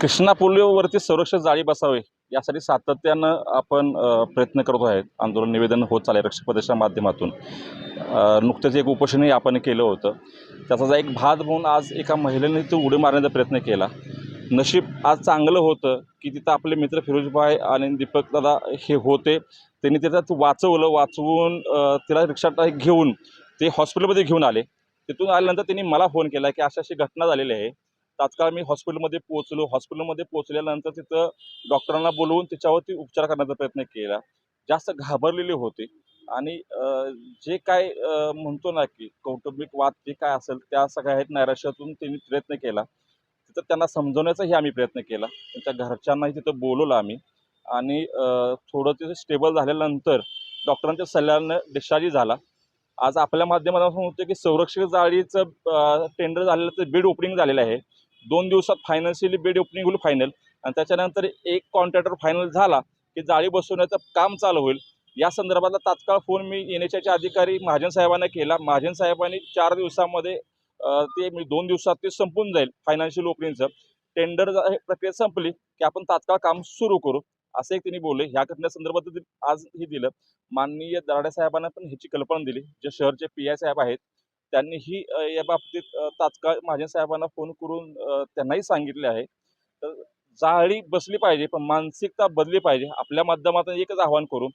कृष्णा पुलावरती संरक्षक जाळी बसावे यासाठी सातत्यानं आपण प्रयत्न करतो आहे. आंदोलन निवेदन होत चालले रक्षक प्रदेशाच्या माध्यमातून. नुकतेच एक उपोषणही आपण केलं होतं. त्याचाच एक भाग म्हणून आज एका महिलेने तो उडी मारण्याचा प्रयत्न केला. नशीब आज चांगलं होतं की तिथं आपले मित्र फिरोजभाई आणि दीपक दादा हे होते. त्यांनी त्याच्यात वाचवलं. वाचवून तिला रिक्षात घेऊन ते हॉस्पिटलमध्ये घेऊन आले. तिथून आल्यानंतर त्यांनी मला फोन केला की अशी अशी घटना झालेली आहे. तात्काळ मी हॉस्पिटलमध्ये पोहोचलो. हॉस्पिटलमध्ये पोहोचल्यानंतर तिथं डॉक्टरांना बोलवून त्याच्यावरती उपचार करण्याचा प्रयत्न केला. जास्त घाबरलेले होते आणि जे काय म्हणतो ना की कौटुंबिक वाद जे काय असेल त्या सगळ्या नैराश्यातून त्यांनी प्रयत्न केला. तिथं त्यांना समजवण्याचाही आम्ही प्रयत्न केला. त्यांच्या घरच्यांनाही तिथं बोलवलं आम्ही आणि थोडं तिथं स्टेबल झाल्यानंतर डॉक्टरांच्या सल्ल्यानं डिस्चार्ज झाला. आज आपल्या माध्यमातून होतं की संरक्षक जाळीचं टेंडर झालेलं तर बिड ओपनिंग झालेलं आहे. 2 दिवसात फायनान्शियली बिड ओपनिंग होईल फायनल आणि त्याच्यानंतर एक कॉन्ट्रॅक्टर फायनल झाला की जाळी बसवण्याचं काम चालू होईल. या संदर्भातला तात्काळ फोन मी NHAचे अधिकारी महाजन साहेबांना केला. महाजन साहेबांनी 4 दिवसामध्ये ते 2 दिवसात ते संपून जाईल फायनान्शियल ओपनिंगचं. टेंडर प्रक्रिया संपली की आपण तात्काळ काम सुरू करू असं एक त्यांनी बोलले. ह्या घटनेसंदर्भात आज हे दिलं. माननीय दराडे साहेबांना पण ह्याची कल्पना दिली. जे शहरचे PI साहेब आहेत त्यांनीही या बाबतीत तात्काळ महाजन साहेबांना फोन करून त्यांनाही सांगितले आहे. तर जाळी बसली पाहिजे पण मानसिकता बदलली पाहिजे. आपल्या माध्यमातून एकच आवाहन करू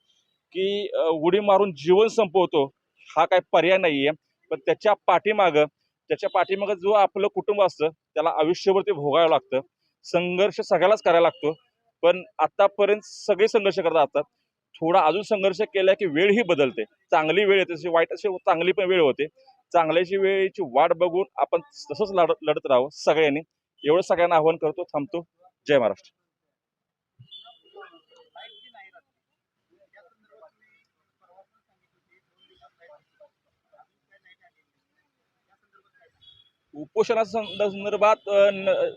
की उडी मारून जीवन संपवतो हा काही पर्याय नाही आहे. पण त्याच्या पाठीमागं जो आपलं कुटुंब असतं त्याला आयुष्यभर ते भोगावं लागतं. संघर्ष सगळ्यालाच करायला लागतो. पण आतापर्यंत सगळे संघर्ष करत असतात. थोडा अजून संघर्ष केला की वेळ ही बदलते. चांगली वेळ येते तशी वाईट अशी चांगली पण वेळ होते. चांगल्याची वेळेची वाट बघून आपण तसंच लढत राहावं सगळ्यांनी. एवढं सगळ्यांना आवाहन करतो. थांबतो. जय महाराष्ट्र. उपोषणाच्या संदर्भात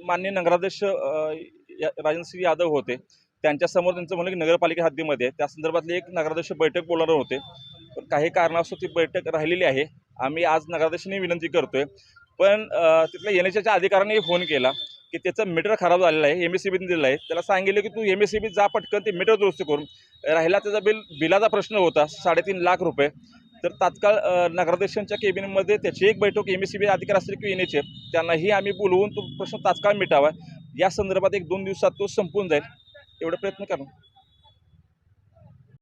माननीय नगराध्यक्ष राजनसिंह यादव होते. त्यांच्यासमोर त्यांचं म्हणलं की नगरपालिका हद्दीमध्ये त्या संदर्भातली एक नगराध्यक्ष बैठक बोलणार होते. पण काही कारणास्तव ती बैठक राहिलेली आहे. आम्ही आज नगराध्यक्षांनी विनंती करतोय. पण तिथल्या NHAच्या अधिकाऱ्यांनी फोन केला की त्याचं मीटर खराब झालेलं आहे. MSCBने दिलेलं आहे. त्याला सांगितलं की तू MSCB जा पटकन ते मीटर दुरुस्त करून. राहिला त्याचा बिलाचा प्रश्न होता 3.5 लाख रुपये. तर तात्काळ नगराध्यक्षांच्या केबिनमध्ये त्याची एक बैठक MSCB अधिकारी असतील की NHA त्यांनाही आम्ही बोलवून तो प्रश्न तात्काळ मिटावा. या संदर्भात 1-2 दिवसात तो संपून जाईल एवढा प्रयत्न करू.